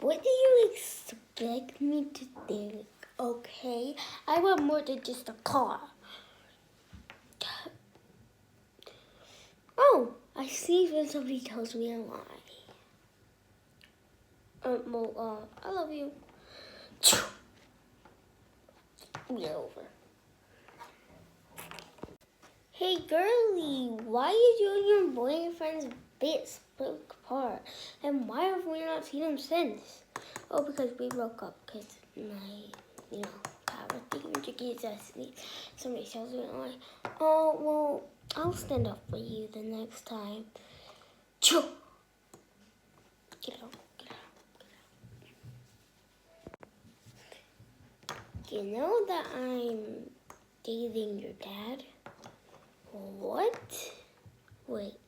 What do you expect me to think? Okay, I want more than just a car. Oh, I see when somebody tells me a lie. I love you. We're over. Hey, girlie, why are you doing your boyfriend's Facebook part? And why have we not seen him since? Oh, because we broke up because power thingamajiggies destiny. Somebody tells me a lie. Oh, well, I'll stand up for you the next time. Choo! Get out, get out. You know that I'm dating your dad? What? Wait.